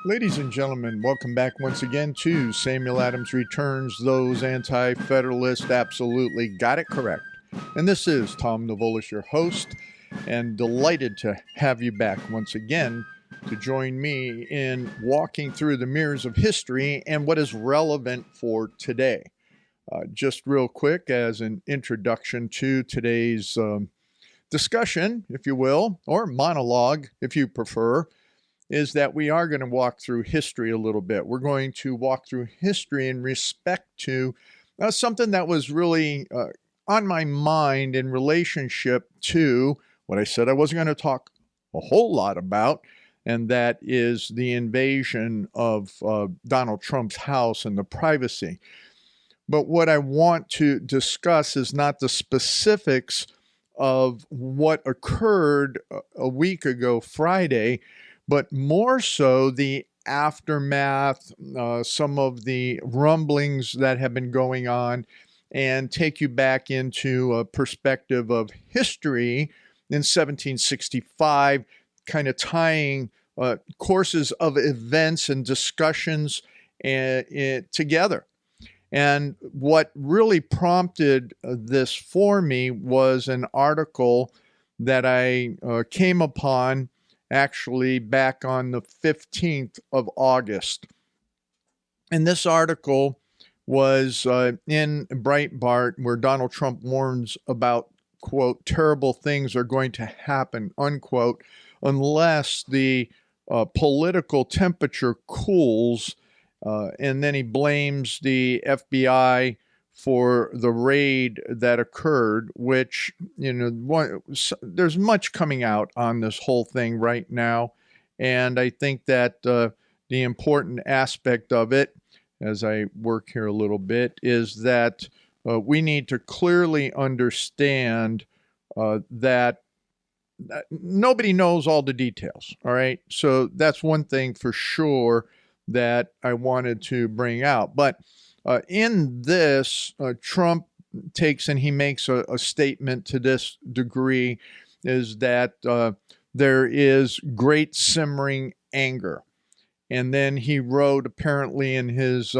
Ladies and gentlemen, welcome back once again to Samuel Adams Returns. Those anti-federalists absolutely got it correct. And this is Tom Novolis, your host, and delighted to have you back once again to join me in walking through the mirrors of history and what is relevant for today. Just real quick as an introduction to today's discussion, if you will, or monologue, if you prefer, is that we are going to walk through history a little bit. We're going to walk through history in respect to something that was really on my mind in relationship to what I said I wasn't going to talk a whole lot about, and that is the invasion of Donald Trump's house and the privacy. But what I want to discuss is not the specifics of what occurred a week ago Friday, but more so the aftermath, some of the rumblings that have been going on, and take you back into a perspective of history in 1765, kind of tying courses of events and discussions together. And what really prompted this for me was an article that I came upon actually back on the 15th of August. And this article was in Breitbart, where Donald Trump warns about, quote, terrible things are going to happen, unquote, unless the political temperature cools. And then he blames the FBI for the raid that occurred, which, there's much coming out on this whole thing right now. And I think that the important aspect of it, as I work here a little bit, is that we need to clearly understand that nobody knows all the details, all right? So that's one thing for sure that I wanted to bring out. But in this, Trump takes and he makes a statement to this degree, is that there is great simmering anger. And then he wrote, apparently in his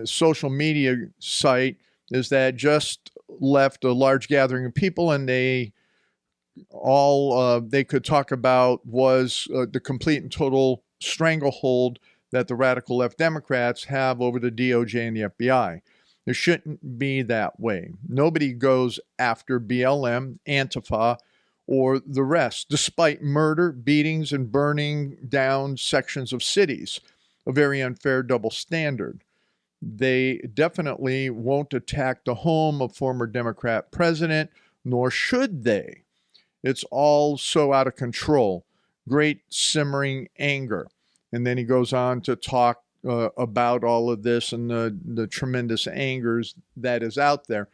social media site, is that just left a large gathering of people, and they could talk about was the complete and total stranglehold that the radical left Democrats have over the DOJ and the FBI. It shouldn't be that way. Nobody goes after BLM, Antifa, or the rest, despite murder, beatings, and burning down sections of cities, a very unfair double standard. They definitely won't attack the home of former Democrat president, nor should they. It's all so out of control. Great simmering anger. And then he goes on to talk about all of this and the tremendous angers that is out there.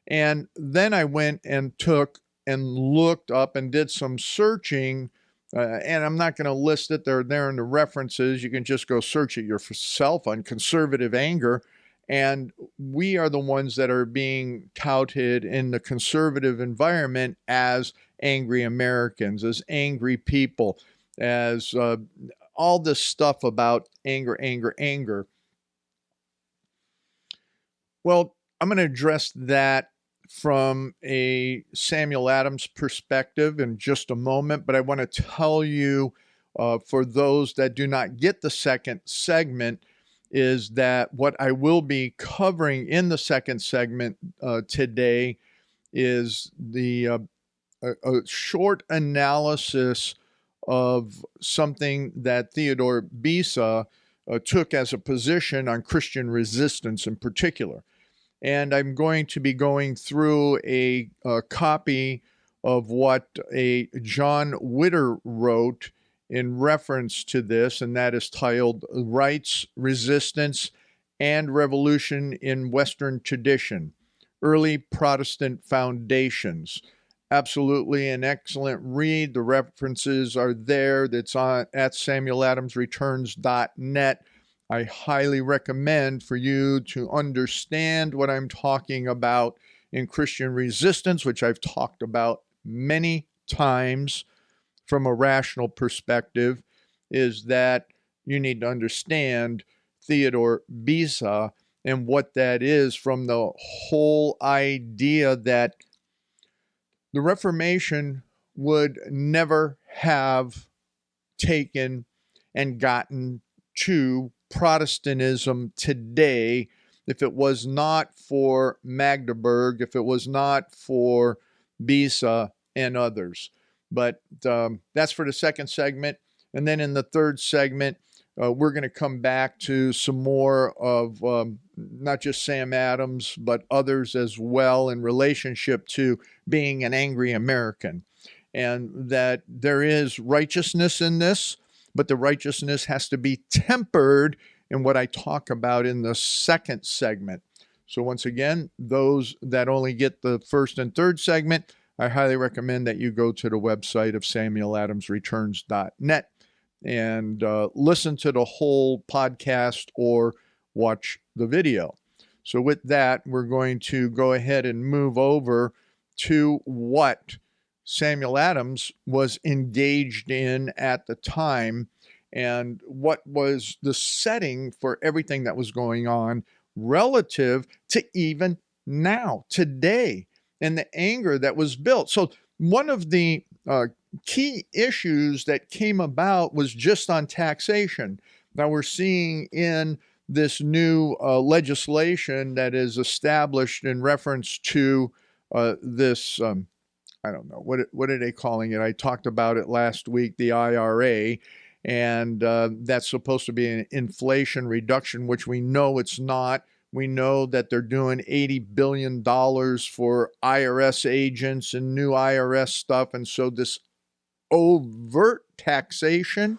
And then I went and took and looked up and did some searching, and I'm not going to list it. They're there in the references. You can just go search it yourself on conservative anger. And we are the ones that are being touted in the conservative environment as angry Americans, as angry people, as all this stuff about anger, anger, anger. Well, I'm going to address that from a Samuel Adams perspective in just a moment, but I want to tell you, for those that do not get the second segment, is that what I will be covering in the second segment today is a short analysis of something that Theodore Beza took as a position on Christian resistance in particular. And I'm going to be going through a copy of what a John Witter wrote in reference to this, and that is titled Rights, Resistance, and Revolution in Western Tradition, Early Protestant Foundations. Absolutely an excellent read. The references are there. That's on at samueladamsreturns.net. I highly recommend for you to understand what I'm talking about in Christian resistance, which I've talked about many times from a rational perspective, is that you need to understand Theodore Beza and what that is, from the whole idea that the Reformation would never have taken and gotten to Protestantism today if it was not for Magdeburg, if it was not for Beza and others. But that's for the second segment. And then in the third segment, we're going to come back to some more of not just Sam Adams, but others as well in relationship to being an angry American. And that there is righteousness in this, but the righteousness has to be tempered in what I talk about in the second segment. So once again, those that only get the first and third segment, I highly recommend that you go to the website of SamuelAdamsReturns.net and listen to the whole podcast or watch the video. So with that, we're going to go ahead and move over to what Samuel Adams was engaged in at the time and what was the setting for everything that was going on relative to even now, today, and the anger that was built. So one of the key issues that came about was just on taxation. Now we're seeing in this new legislation that is established in reference to this I don't know, what are they calling it? I talked about it last week, the IRA, and that's supposed to be an inflation reduction, which we know it's not. We know that they're doing $80 billion for IRS agents and new IRS stuff, and so this overt taxation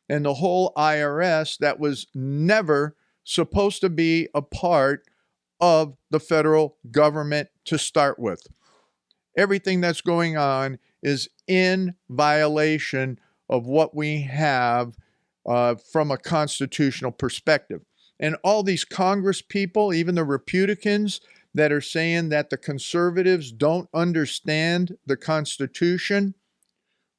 and the whole IRS that was never supposed to be a part of the federal government to start with. Everything that's going on is in violation of what we have from a constitutional perspective. And all these Congress people, even the Republicans that are saying that the conservatives don't understand the Constitution,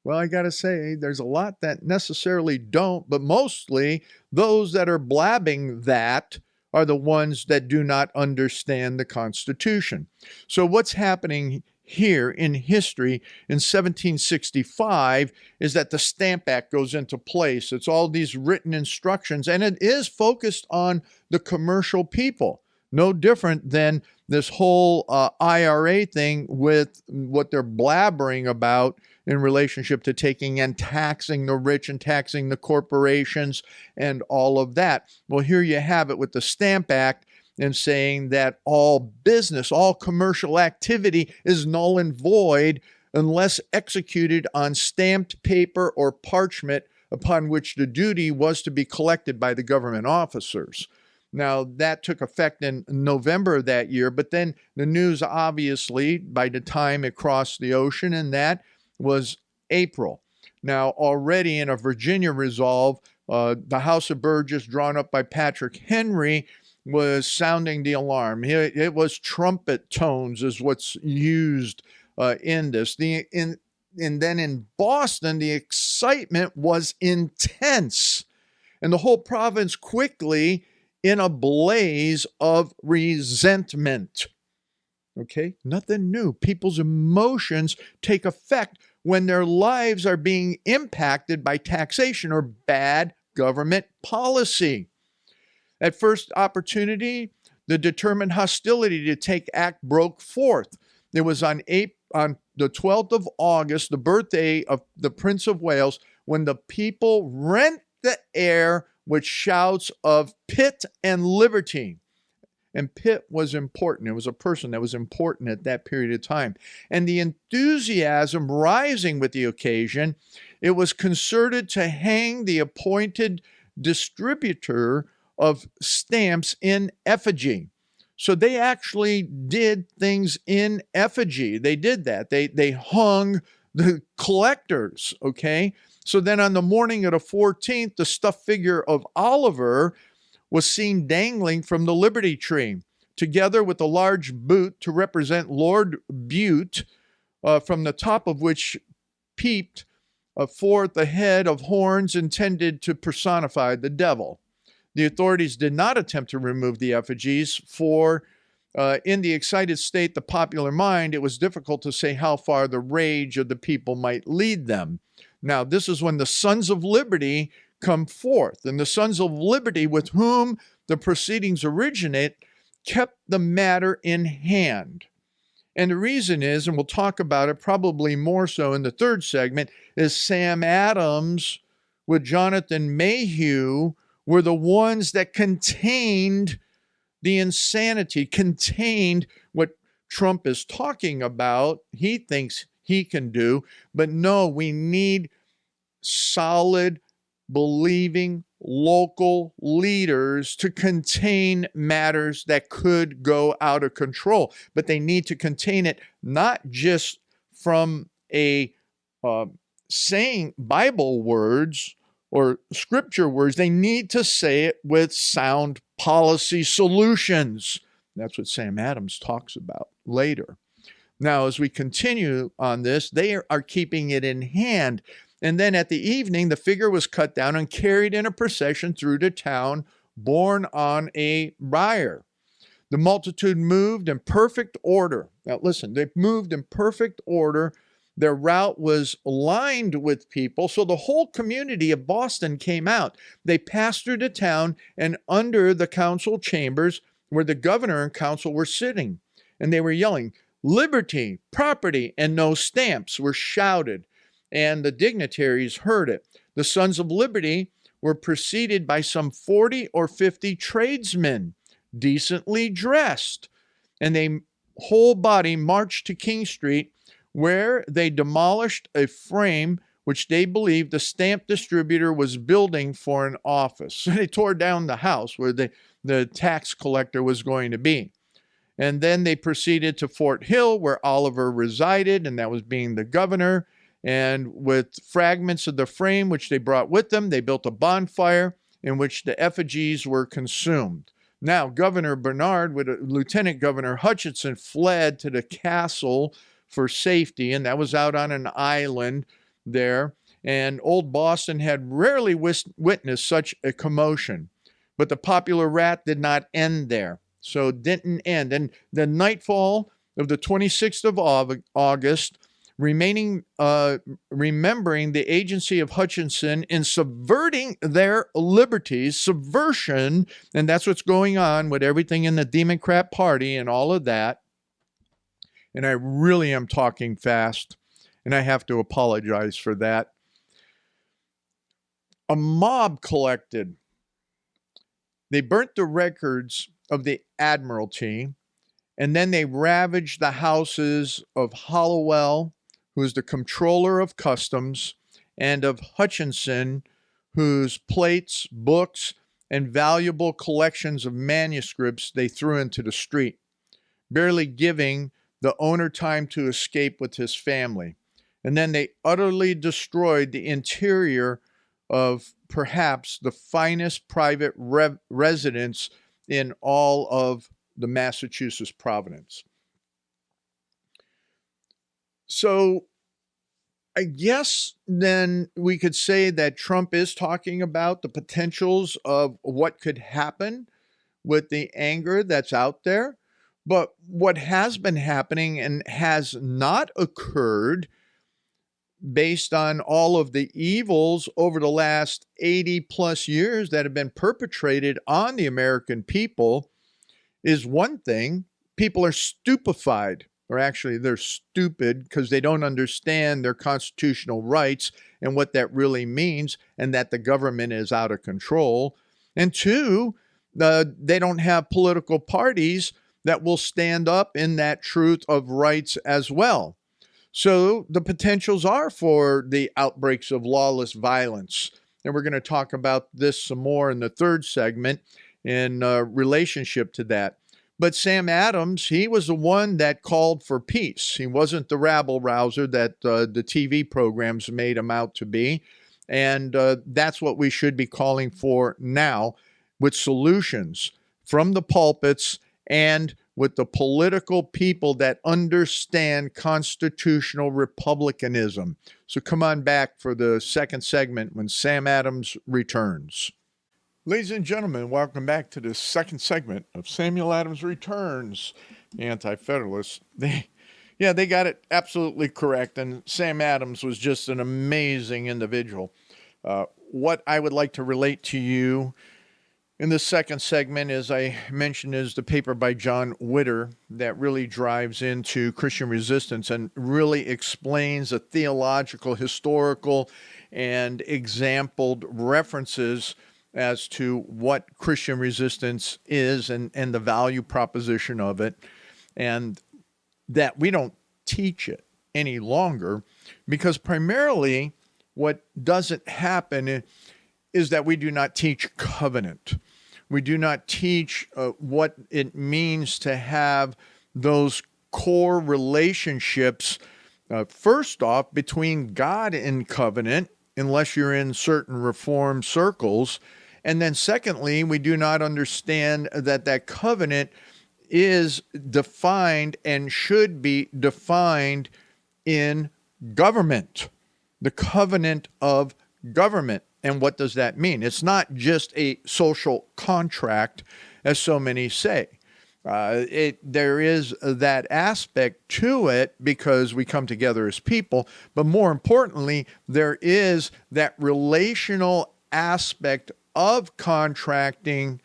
well, I got to say, there's a lot that necessarily don't, but mostly those that are blabbing that are the ones that do not understand the Constitution. So what's happening here in history in 1765 is that the Stamp Act goes into place. It's all these written instructions, and it is focused on the commercial people. No different than this whole IRA thing with what they're blabbering about in relationship to taking and taxing the rich and taxing the corporations and all of that. Well, here you have it with the Stamp Act and saying that all business, all commercial activity is null and void unless executed on stamped paper or parchment upon which the duty was to be collected by the government officers. Now, that took effect in November of that year, but then the news, obviously, by the time it crossed the ocean, and that was April. Now, already in a Virginia resolve, the House of Burgess, drawn up by Patrick Henry, was sounding the alarm. It was trumpet tones is what's used in this. And then in Boston, the excitement was intense. And the whole province quickly in a blaze of resentment. Okay, nothing new. People's emotions take effect when their lives are being impacted by taxation or bad government policy. At first opportunity, the determined hostility to take act broke forth. It was on the 12th of August, the birthday of the Prince of Wales, when the people rent the air with shouts of Pitt and liberty. And Pitt was important. It was a person that was important at that period of time. And the enthusiasm rising with the occasion, it was concerted to hang the appointed distributor of stamps in effigy. So they actually did things in effigy. They did that. They hung the collectors, okay? So then on the morning of the 14th, the stuffed figure of Oliver was seen dangling from the Liberty Tree, together with a large boot to represent Lord Bute, from the top of which peeped forth a head of horns intended to personify the devil. The authorities did not attempt to remove the effigies, for in the excited state, the popular mind, it was difficult to say how far the rage of the people might lead them. Now, this is when the Sons of Liberty come forth, and the Sons of Liberty, with whom the proceedings originate, kept the matter in hand. And the reason is, and we'll talk about it probably more so in the third segment, is Sam Adams with Jonathan Mayhew were the ones that contained the insanity, contained what Trump is talking about, he thinks he can do. But no, we need solid, believing local leaders to contain matters that could go out of control. But they need to contain it not just from a saying Bible words or scripture words. They need to say it with sound policy solutions. That's what Sam Adams talks about later. Now, as we continue on this, they are keeping it in hand. And then at the evening, the figure was cut down and carried in a procession through the town, borne on a bier. The multitude moved in perfect order. Now, listen, they moved in perfect order. Their route was lined with people, so the whole community of Boston came out. They passed through the town and under the council chambers where the governor and council were sitting, and they were yelling, "Liberty, property, and no stamps," were shouted, and the dignitaries heard it. The Sons of Liberty were preceded by some 40 or 50 tradesmen, decently dressed, and they whole body marched to King Street, where they demolished a frame which they believed the stamp distributor was building for an office. So they tore down the house where the tax collector was going to be. And then they proceeded to Fort Hill, where Oliver resided, and that was being the governor. And with fragments of the frame which they brought with them, they built a bonfire in which the effigies were consumed. Now, Governor Bernard with Lieutenant Governor Hutchinson fled to the castle for safety, and that was out on an island there. And Old Boston had rarely witnessed such a commotion. But the popular wrath did not end there. So it didn't end. And the nightfall of the 26th of August, remembering the agency of Hutchinson in subverting their liberties, subversion, and that's what's going on with everything in the Democrat Party and all of that. And I really am talking fast, and I have to apologize for that. A mob collected. They burnt the records of the Admiralty, and then they ravaged the houses of Hollowell, who is the comptroller of customs, and of Hutchinson, whose plates, books, and valuable collections of manuscripts they threw into the street, barely giving the owner time to escape with his family. And then they utterly destroyed the interior of perhaps the finest private residence in all of the Massachusetts province. So I guess then we could say that Trump is talking about the potentials of what could happen with the anger that's out there. But what has been happening and has not occurred based on all of the evils over the last 80 plus years that have been perpetrated on the American people is one thing. People are stupefied, or actually they're stupid because they don't understand their constitutional rights and what that really means, and that the government is out of control. And two, they don't have political parties that will stand up in that truth of rights as well. So the potentials are for the outbreaks of lawless violence. And we're going to talk about this some more in the third segment in relationship to that. But Sam Adams, he was the one that called for peace. He wasn't the rabble rouser that the TV programs made him out to be. And that's what we should be calling for now, with solutions from the pulpits and with the political people that understand constitutional republicanism. So come on back for the second segment when Sam Adams returns. Ladies and gentlemen, welcome back to the second segment of Samuel Adams Returns, the Anti-Federalists. They got it absolutely correct, and Sam Adams was just an amazing individual. What I would like to relate to you in the second segment, as I mentioned, is the paper by John Witter that really drives into Christian resistance and really explains the theological, historical, and exampled references as to what Christian resistance is and the value proposition of it, and that we don't teach it any longer, because primarily what doesn't happen is that we do not teach covenant. We do not teach what it means to have those core relationships, first off, between God and covenant, unless you're in certain reform circles. And then secondly, we do not understand that covenant is defined and should be defined in government, the covenant of government. And what does that mean? It's not just a social contract, as so many say. There is that aspect to it because we come together as people, but more importantly, there is that relational aspect of contracting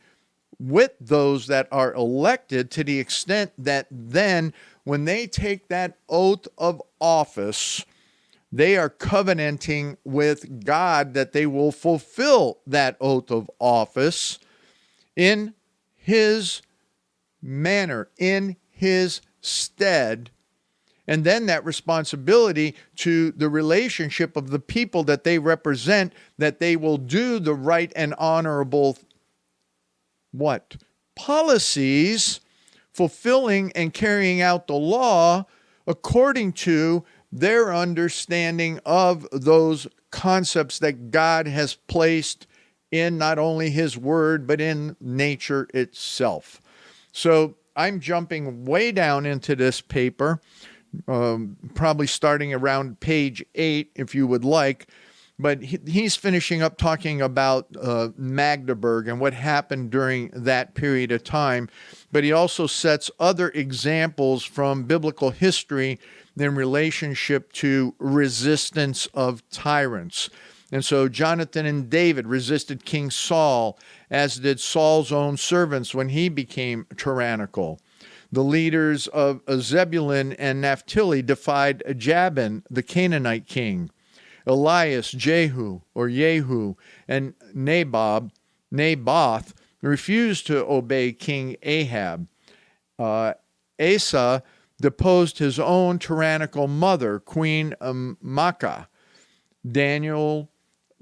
with those that are elected, to the extent that then when they take that oath of office, they are covenanting with God that they will fulfill that oath of office in His manner, in His stead. And then that responsibility to the relationship of the people that they represent, that they will do the right and honorable what? Policies, fulfilling and carrying out the law according to their understanding of those concepts that God has placed in not only His Word, but in nature itself. So I'm jumping way down into this paper, probably starting around page 8, if you would like. But he's finishing up talking about Magdeburg and what happened during that period of time. But he also sets other examples from biblical history in relationship to resistance of tyrants. And so Jonathan and David resisted King Saul, as did Saul's own servants when he became tyrannical. The leaders of Zebulun and Naphtali defied Jabin, the Canaanite king. Elias, Jehu, and Naboth refused to obey King Ahab. Asa deposed his own tyrannical mother, Queen Maacah. Daniel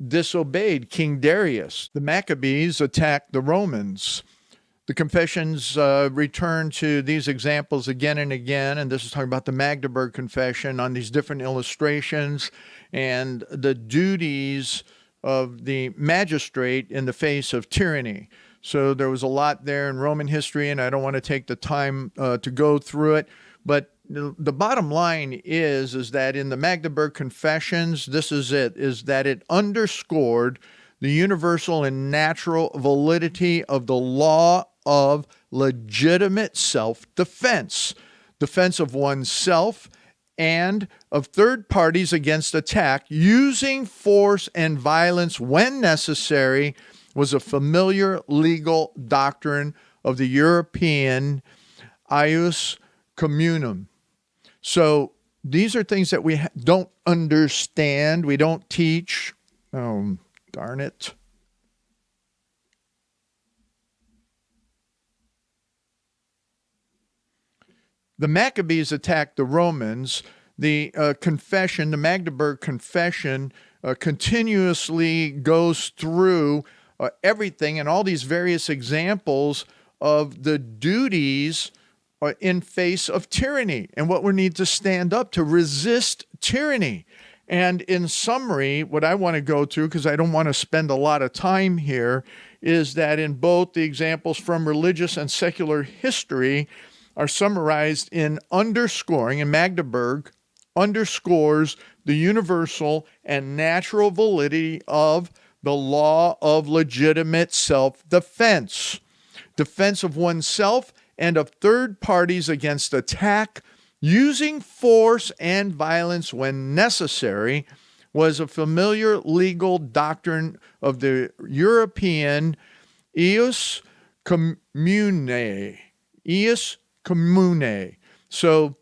disobeyed King Darius. The Maccabees attacked the Romans. The Confessions return to these examples again and again, and this is talking about the Magdeburg Confession on these different illustrations and the duties of the magistrate in the face of tyranny. So there was a lot there in Roman history, and I don't want to take the time to go through it, but the bottom line is that in the Magdeburg Confessions, this is it, is that it underscored the universal and natural validity of the law of legitimate self-defense, defense of oneself and of third parties against attack, using force and violence when necessary, was a familiar legal doctrine of the European ius communum. So these are things that we don't understand, we don't teach. Oh, darn it. The Maccabees attacked the Romans. The confession, the Magdeburg Confession, continuously goes through everything and all these various examples of the duties in face of tyranny and what we need to stand up to resist tyranny. And in summary, what I want to go through, because I don't want to spend a lot of time here, is that in both the examples from religious and secular history, are summarized in underscoring, and Magdeburg underscores the universal and natural validity of the law of legitimate self-defense, defense of oneself and of third parties against attack, using force and violence when necessary, was a familiar legal doctrine of the European ius commune. Ius commune. So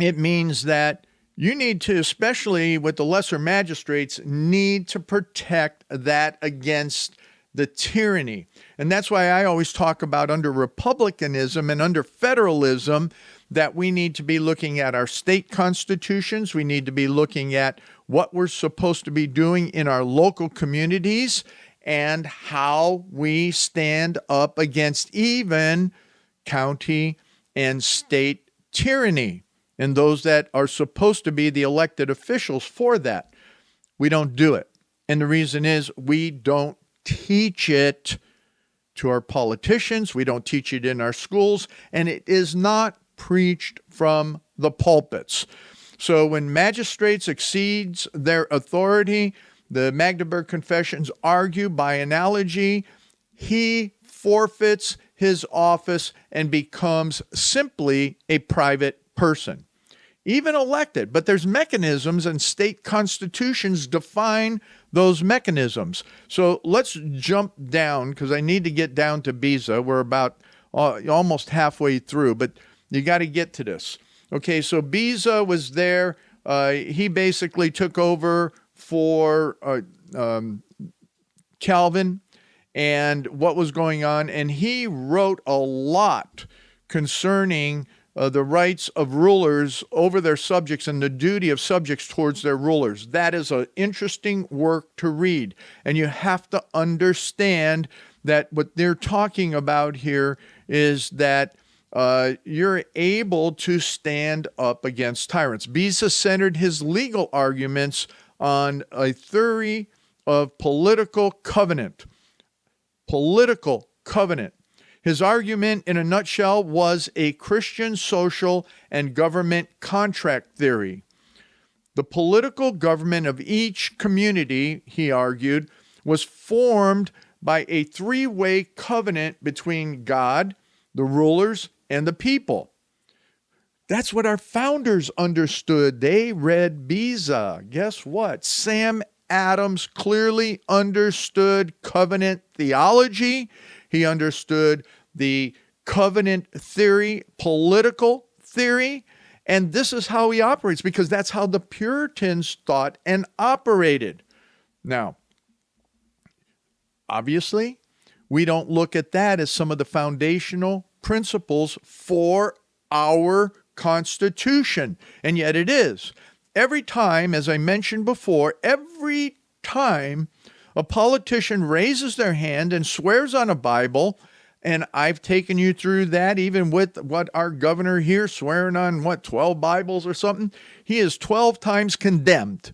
it means that you need to, especially with the lesser magistrates, need to protect that against the tyranny. And that's why I always talk about under republicanism and under federalism that we need to be looking at our state constitutions. We need to be looking at what we're supposed to be doing in our local communities and how we stand up against even county and state tyranny and those that are supposed to be the elected officials for that. We don't do it. And the reason is we don't teach it to our politicians. We don't teach it in our schools, and it is not preached from the pulpits. So when magistrates exceeds their authority, the Magdeburg Confessions argue by analogy, he forfeits his office and becomes simply a private person, even elected. But there's mechanisms, and state constitutions define those mechanisms. So let's jump down, because I need to get down to Beza. We're about almost halfway through, but you got to get to this. Okay, so Beza was there. He basically took over for Calvin and what was going on, and he wrote a lot concerning the rights of rulers over their subjects and the duty of subjects towards their rulers. That is an interesting work to read, and you have to understand that what they're talking about here is that you're able to stand up against tyrants. Beza centered his legal arguments on a theory of political covenant. Political covenant. His argument, in a nutshell, was a Christian social and government contract theory. The political government of each community, he argued, was formed by a three-way covenant between God, the rulers, and the people. That's what our founders understood. They read Beza. Guess what? Sam Adams clearly understood covenant theology. He understood the covenant theory, political theory, and this is how he operates, because that's how the Puritans thought and operated. Now, obviously, we don't look at that as some of the foundational principles for our Constitution, and yet it is. Every time, as I mentioned before, every time a politician raises their hand and swears on a Bible, and I've taken you through that even with what our governor here swearing on, 12 Bibles or something, he is 12 times condemned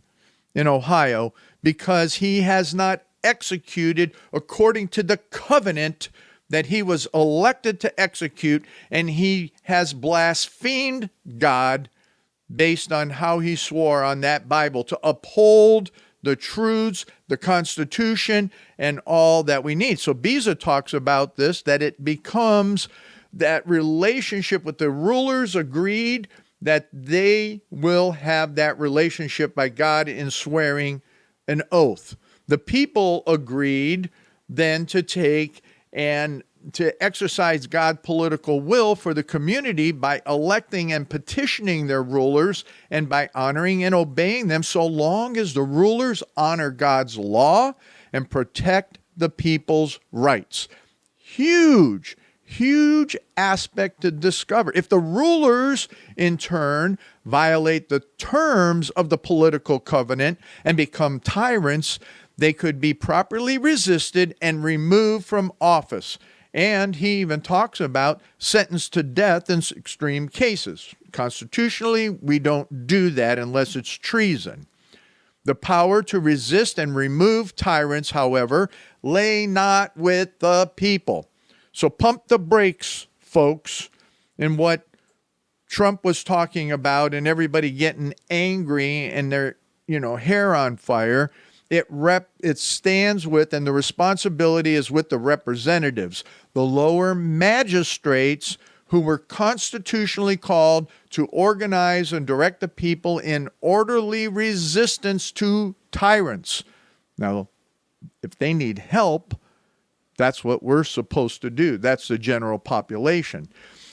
in Ohio because he has not executed according to the covenant that he was elected to execute, and he has blasphemed God based on how he swore on that Bible to uphold the truths, the Constitution, and all that we need. So Beza talks about this, that it becomes that relationship with the rulers agreed that they will have that relationship by God in swearing an oath. The people agreed then to take and to exercise God's political will for the community by electing and petitioning their rulers and by honoring and obeying them, so long as the rulers honor God's law and protect the people's rights. Huge aspect to discover. If the rulers, in turn, violate the terms of the political covenant and become tyrants, they could be properly resisted and removed from office. And he even talks about sentenced to death in extreme cases. Constitutionally, we don't do that unless it's treason. The power to resist and remove tyrants, however, lay not with the people. So pump the brakes, folks. And what Trump was talking about and everybody getting angry and their, hair on fire, it stands with, and the responsibility is with the representatives, the lower magistrates who were constitutionally called to organize and direct the people in orderly resistance to tyrants. Now, if they need help, that's what we're supposed to do. That's the general population.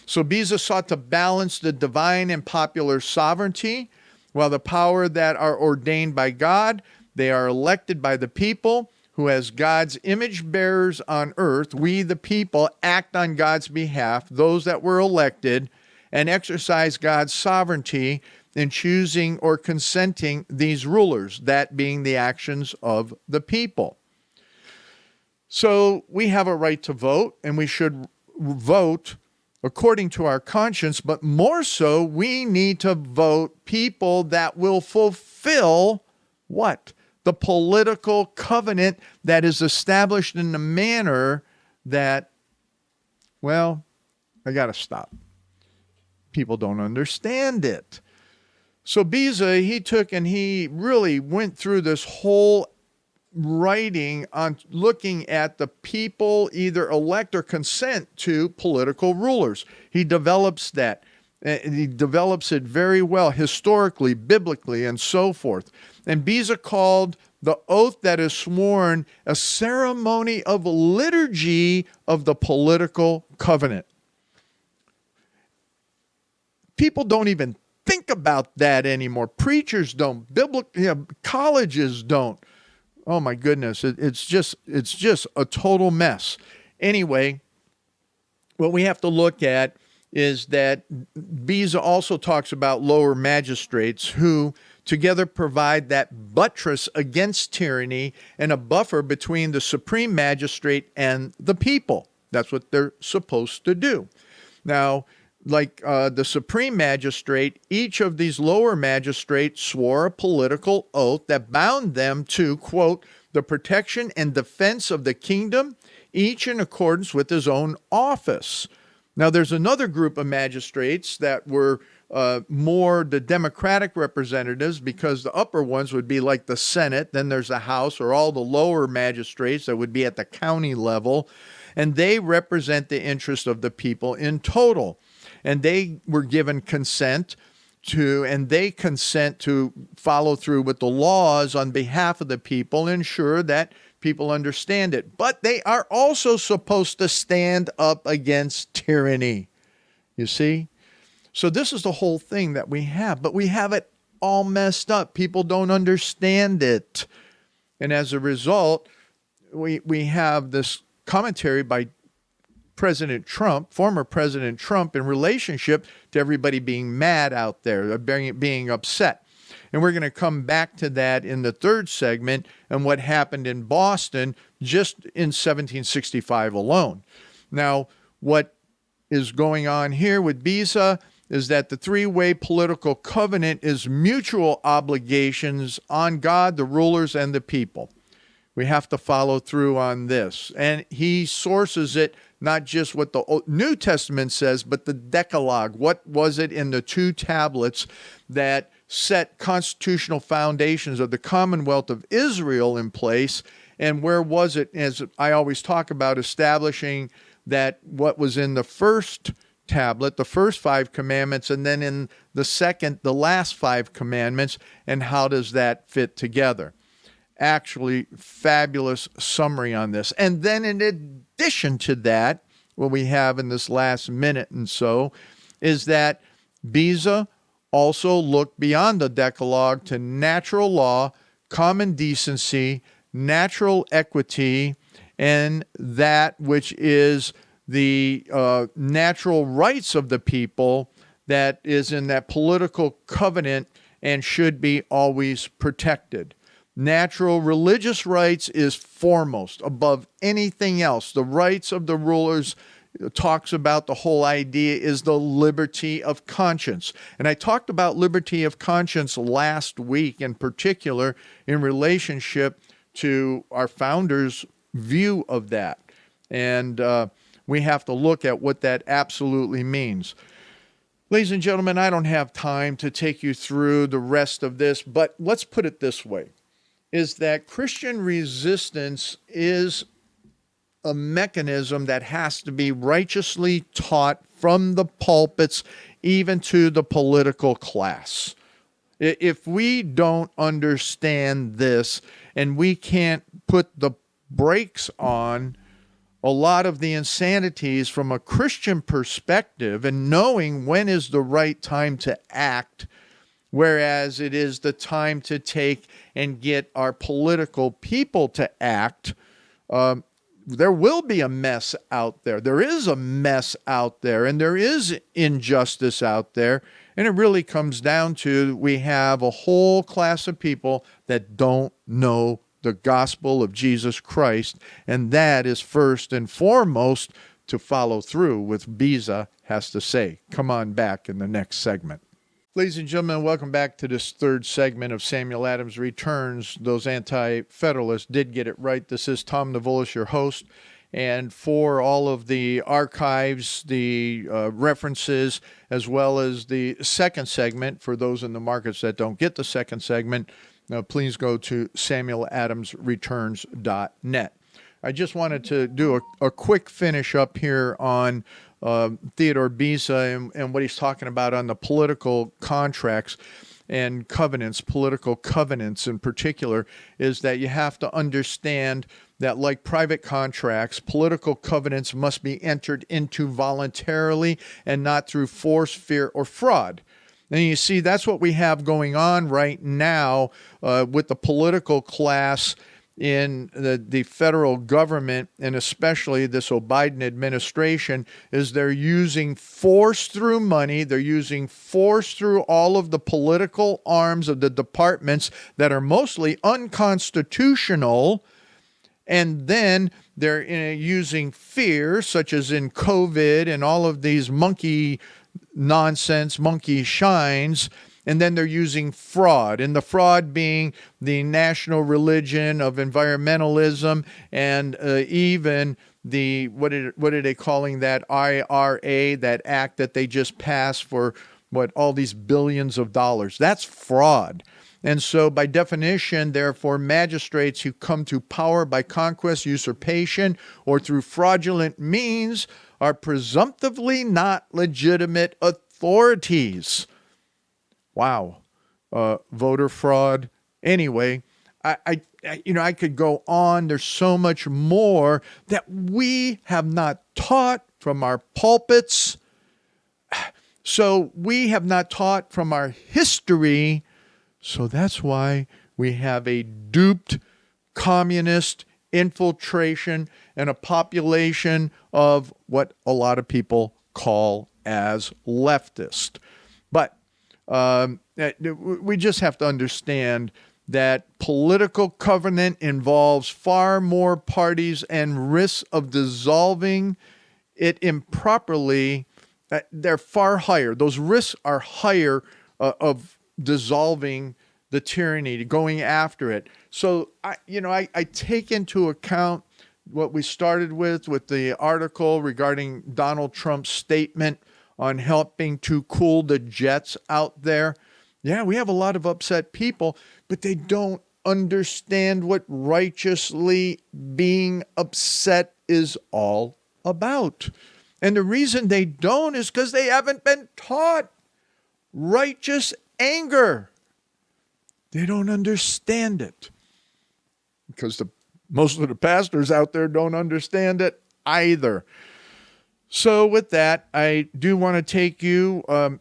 So Beza sought to balance the divine and popular sovereignty, while the power that are ordained by God, they are elected by the people, who as God's image bearers on earth, we the people act on God's behalf, those that were elected, and exercise God's sovereignty in choosing or consenting these rulers, that being the actions of the people. So we have a right to vote, and we should vote according to our conscience, but more so, we need to vote people that will fulfill what? The political covenant that is established in a manner that, well, I got to stop. People don't understand it. So Beza, he took and he really went through this whole writing on looking at the people either elect or consent to political rulers. He develops that. And he develops it very well, historically, biblically, and so forth. And Beza called the oath that is sworn a ceremony of liturgy of the political covenant. People don't even think about that anymore. Preachers don't. Colleges don't. Oh my goodness, it's just a total mess. Anyway, what we have to look at is that Beza also talks about lower magistrates who together provide that buttress against tyranny and a buffer between the supreme magistrate and the people. That's what they're supposed to do. Now, like the supreme magistrate, each of these lower magistrates swore a political oath that bound them to, quote, the protection and defense of the kingdom, each in accordance with his own office. Now, there's another group of magistrates that were more the Democratic representatives, because the upper ones would be like the Senate, then there's the House, or all the lower magistrates that would be at the county level, and they represent the interest of the people in total. And they were given consent to, and they consent to follow through with the laws on behalf of the people, ensure that people understand it. But they are also supposed to stand up against tyranny. You see? So this is the whole thing that we have, but we have it all messed up. People don't understand it. And as a result, we have this commentary by President Trump, former President Trump, in relationship to everybody being mad out there, being upset. And we're going to come back to that in the third segment and what happened in Boston just in 1765 alone. Now, what is going on here with Beza is that the three-way political covenant is mutual obligations on God, the rulers, and the people. We have to follow through on this. And he sources it not just what the New Testament says, but the Decalogue. What was it in the two tablets that set constitutional foundations of the Commonwealth of Israel in place? And where was it, as I always talk about, establishing that what was in the first tablet, the first 5 commandments, and then in the second, the last 5 commandments, and how does that fit together? Actually, fabulous summary on this. And then in addition to that, what we have in this last minute and so is that Beza also looked beyond the Decalogue to natural law, common decency, natural equity, and that which is the natural rights of the people that is in that political covenant and should be always protected. Natural religious rights is foremost above anything else. The rights of the rulers talks about the whole idea is the liberty of conscience. And I talked about liberty of conscience last week in particular in relationship to our founders' view of that. And we have to look at what that absolutely means. Ladies and gentlemen, I don't have time to take you through the rest of this, but let's put it this way, is that Christian resistance is a mechanism that has to be righteously taught from the pulpits, even to the political class. If we don't understand this and we can't put the brakes on a lot of the insanities from a Christian perspective and knowing when is the right time to act, whereas it is the time to take and get our political people to act, there will be a mess out there. There is a mess out there, and there is injustice out there. And it really comes down to we have a whole class of people that don't know the gospel of Jesus Christ, and that is first and foremost to follow through with Beza has to say. Come on back in the next segment. Ladies and gentlemen, welcome back to this third segment of Samuel Adams Returns. Those anti-federalists did get it right. This is Tom Navolis, your host. And for all of the archives, the references, as well as the second segment, for those in the markets that don't get the second segment, please go to samueladamsreturns.net. I just wanted to do a quick finish up here on Theodore Beza and what he's talking about on the political contracts and covenants, political covenants in particular, is that you have to understand that like private contracts, political covenants must be entered into voluntarily and not through force, fear, or fraud. And you see, that's what we have going on right now with the political class in the federal government, and especially this Biden administration, is they're using force through money. They're using force through all of the political arms of the departments that are mostly unconstitutional. And then they're using fear, such as in COVID and all of these monkey nonsense, monkey shines. And then they're using fraud, and the fraud being the national religion of environmentalism and even the, what are they calling that, IRA, that act that they just passed for, all these billions of dollars. That's fraud. And so by definition, therefore, magistrates who come to power by conquest, usurpation, or through fraudulent means are presumptively not legitimate authorities. Wow. Voter fraud. Anyway, I could go on. There's so much more that we have not taught from our pulpits. So we have not taught from our history. So that's why we have a duped communist infiltration and a population of what a lot of people call as leftist. But we just have to understand that political covenant involves far more parties and risks of dissolving it improperly. They're far higher. Those risks are higher of dissolving the tyranny, going after it. So, I take into account what we started with the article regarding Donald Trump's statement on helping to cool the jets out there. Yeah, we have a lot of upset people, but they don't understand what righteously being upset is all about. And the reason they don't is because they haven't been taught righteous anger. They don't understand it. Because most of the pastors out there don't understand it either. So with that, I do want to take you, I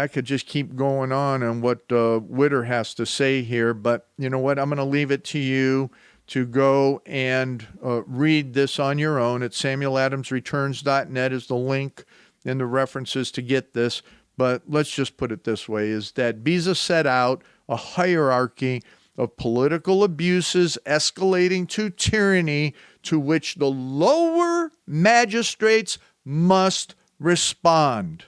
could just keep going on what Witter has to say here, but you know what? I'm going to leave it to you to go and read this on your own. At samueladamsreturns.net is the link and the references to get this. But let's just put it this way, is that Beza set out a hierarchy of political abuses escalating to tyranny to which the lower magistrates must respond.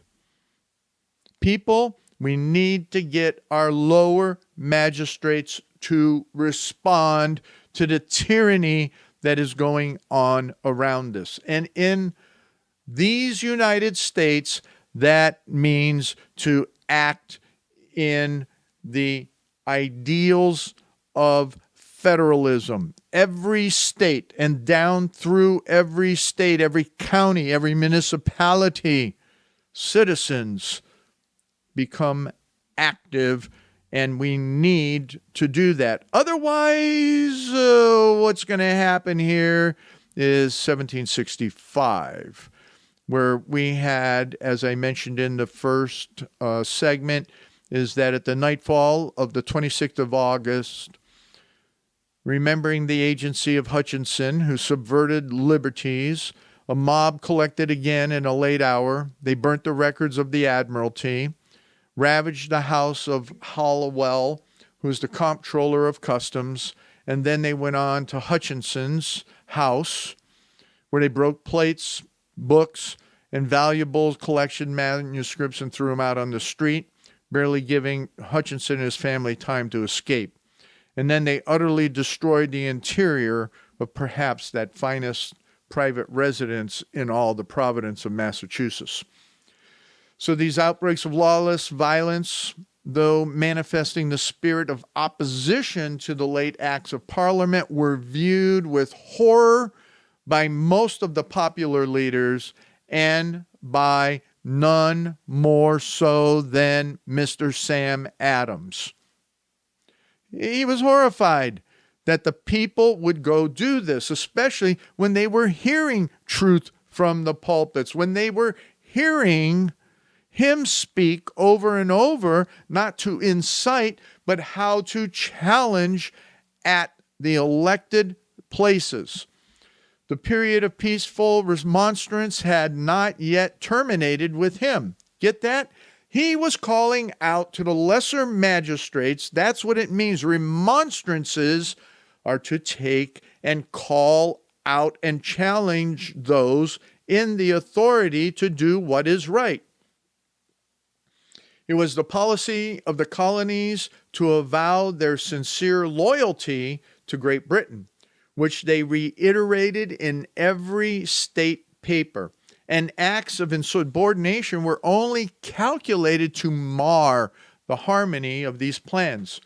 People, we need to get our lower magistrates to respond to the tyranny that is going on around us. And in these United States, That means to act in the ideals of federalism. Every state and down through every state, every county, every municipality, citizens become active, and we need to do that. Otherwise, what's going to happen here is 1765, where we had, as I mentioned in the first segment, is that at the nightfall of the 26th of August, remembering the agency of Hutchinson, who subverted liberties, a mob collected again in a late hour. They burnt the records of the Admiralty, ravaged the house of Hollowell, who was the comptroller of customs, and then they went on to Hutchinson's house, where they broke plates, books, and valuable collection manuscripts and threw them out on the street, barely giving Hutchinson and his family time to escape. And then they utterly destroyed the interior of perhaps that finest private residence in all the province of Massachusetts. So these outbreaks of lawless violence, though manifesting the spirit of opposition to the late acts of Parliament, were viewed with horror by most of the popular leaders and by none more so than Mr. Sam Adams. He was horrified that the people would go do this, especially when they were hearing truth from the pulpits, when they were hearing him speak over and over, not to incite, but how to challenge at the elected places. The period of peaceful remonstrance had not yet terminated with him. Get that? He was calling out to the lesser magistrates. That's what it means. Remonstrances are to take and call out and challenge those in the authority to do what is right. It was the policy of the colonies to avow their sincere loyalty to Great Britain, which they reiterated in every state paper. And acts of insubordination were only calculated to mar the harmony of these plans.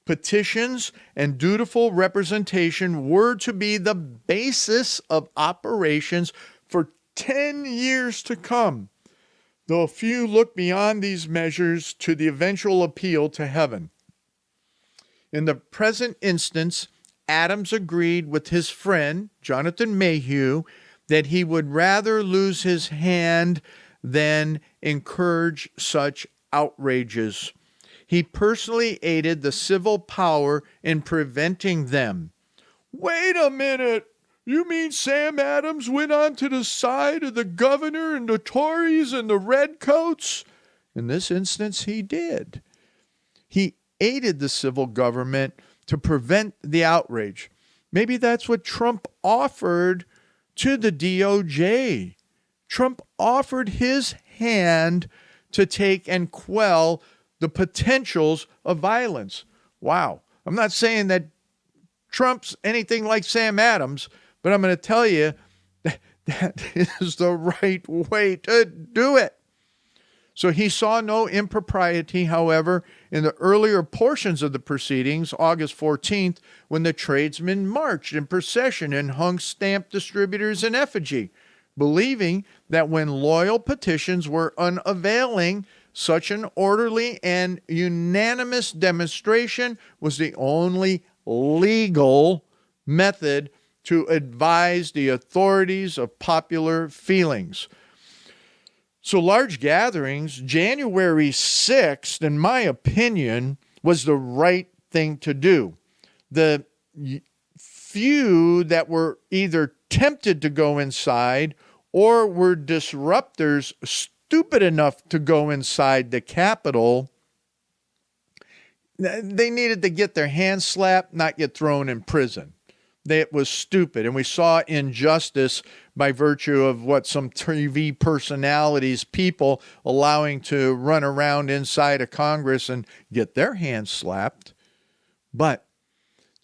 Petitions and dutiful representation were to be the basis of operations for 10 years to come, though a few looked beyond these measures to the eventual appeal to heaven. In the present instance, Adams agreed with his friend, Jonathan Mayhew, that he would rather lose his hand than encourage such outrages. He personally aided the civil power in preventing them. Wait a minute! You mean Sam Adams went on to the side of the governor and the Tories and the redcoats? In this instance, he did. He aided the civil government to prevent the outrage. Maybe that's what Trump offered to the DOJ. Trump offered his hand to take and quell the potentials of violence. Wow. I'm not saying that Trump's anything like Sam Adams, but I'm going to tell you that is the right way to do it. So he saw no impropriety, however, in the earlier portions of the proceedings, August 14th, when the tradesmen marched in procession and hung stamp distributors in effigy, believing that when loyal petitions were unavailing, such an orderly and unanimous demonstration was the only legal method to advise the authorities of popular feelings. So large gatherings, January 6th, in my opinion, was the right thing to do. The few that were either tempted to go inside or were disruptors stupid enough to go inside the Capitol, they needed to get their hands slapped, not get thrown in prison. It was stupid. And we saw injustice by virtue of what some TV personalities, people allowing to run around inside of Congress and get their hands slapped. But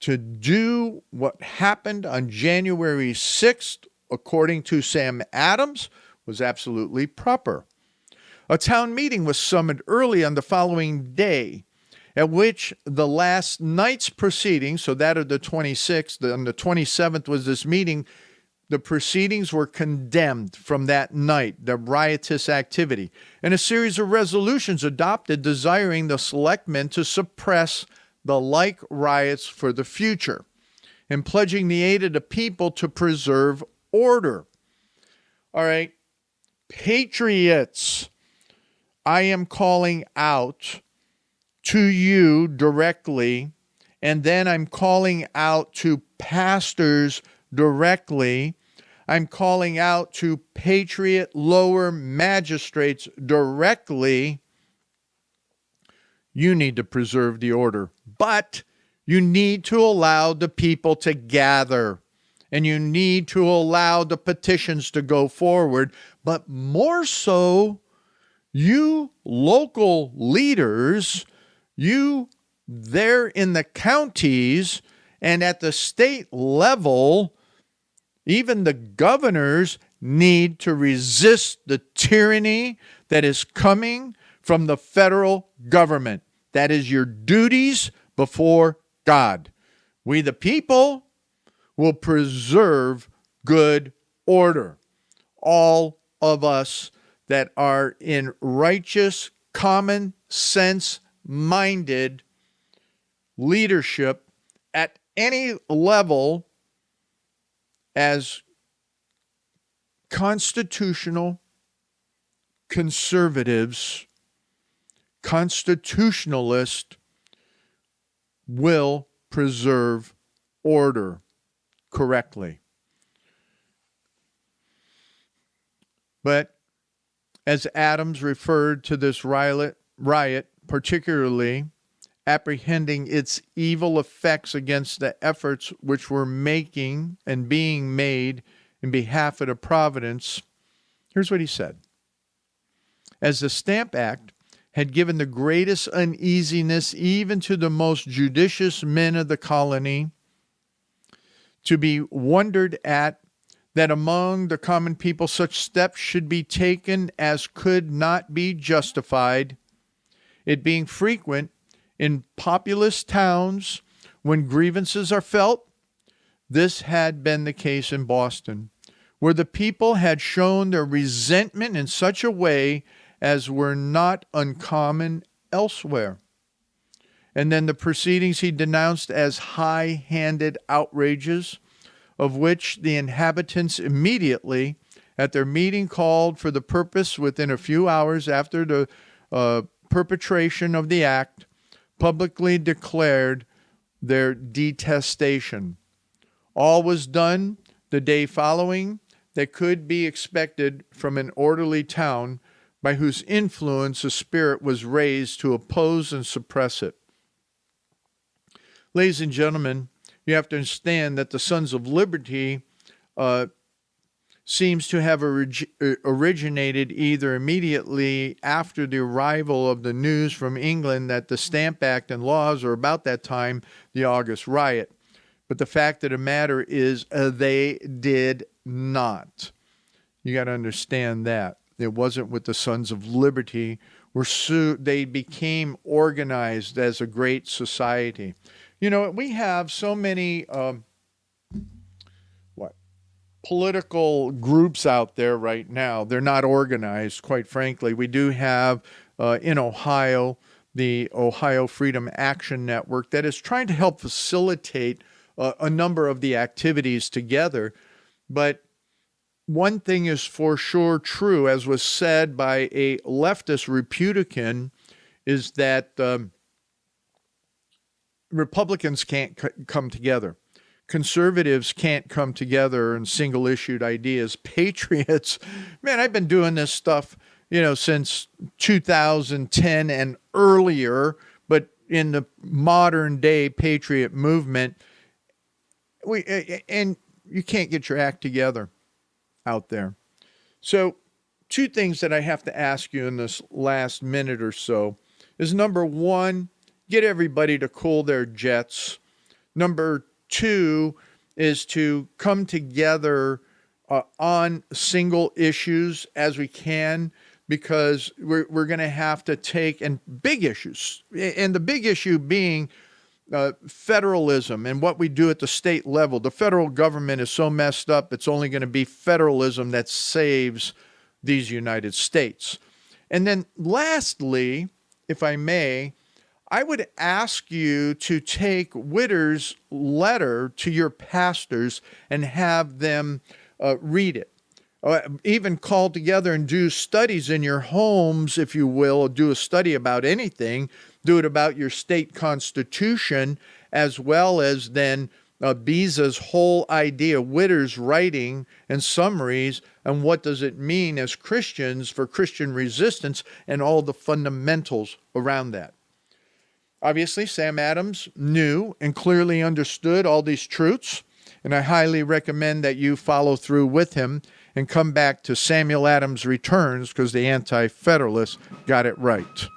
to do what happened on January 6th, according to Sam Adams, was absolutely proper. A town meeting was summoned early on the following day, at which the last night's proceedings, so that of the 26th, on the 27th was this meeting, the proceedings were condemned from that night, the riotous activity, and a series of resolutions adopted desiring the selectmen to suppress the like riots for the future, and pledging the aid of the people to preserve order. All right, patriots, I am calling out to you directly, and then I'm calling out to pastors directly. I'm calling out to patriot lower magistrates directly. You need to preserve the order, but you need to allow the people to gather, and you need to allow the petitions to go forward, but more so, you local leaders, you there in the counties and at the state level, even the governors need to resist the tyranny that is coming from the federal government. That is your duties before God. We, the people, will preserve good order. All of us that are in righteous, common sense minded leadership at any level as constitutional conservatives, constitutionalists will preserve order correctly. But as Adams referred to this riot, particularly apprehending its evil effects against the efforts which were making and being made in behalf of the providence, here's what he said. As the Stamp Act had given the greatest uneasiness even to the most judicious men of the colony, to be wondered at that among the common people such steps should be taken as could not be justified, it being frequent in populous towns when grievances are felt. This had been the case in Boston, where the people had shown their resentment in such a way as were not uncommon elsewhere. And then the proceedings he denounced as high-handed outrages, of which the inhabitants immediately, at their meeting called for the purpose within a few hours after the perpetration of the act, publicly declared their detestation. All was done the day following that could be expected from an orderly town by whose influence a spirit was raised to oppose and suppress it. Ladies and gentlemen, you have to understand that the Sons of Liberty seems to have originated either immediately after the arrival of the news from England that the Stamp Act and laws, or about that time, the August riot. But the fact of the matter is they did not. You got to understand that. It wasn't with the Sons of Liberty. They became organized as a great society. You know, we have so many political groups out there right now. They're not organized, quite frankly. We do have in Ohio, the Ohio Freedom Action Network that is trying to help facilitate a number of the activities together. But one thing is for sure true, as was said by a leftist Republican, is that Republicans can't come together. Conservatives can't come together in single-issued ideas. Patriots, man, I've been doing this stuff, since 2010 and earlier, but in the modern day patriot movement, and you can't get your act together out there. So 2 things that I have to ask you in this last minute or so is, number 1, get everybody to cool their jets. Number 2 is to come together on single issues as we can. because we're going to have to take, and big issues, and the big issue being federalism and what we do at the state level. The federal government is so messed up, it's only going to be federalism that saves these United States. And then lastly, if I may, I would ask you to take Witter's letter to your pastors and have them read it. Even call together and do studies in your homes, if you will, or do a study about anything. Do it about your state constitution, as well as then Beza's whole idea, Witter's writing and summaries, and what does it mean as Christians for Christian resistance and all the fundamentals around that. Obviously, Sam Adams knew and clearly understood all these truths, and I highly recommend that you follow through with him and come back to Samuel Adams Returns, because the Anti-Federalists got it right.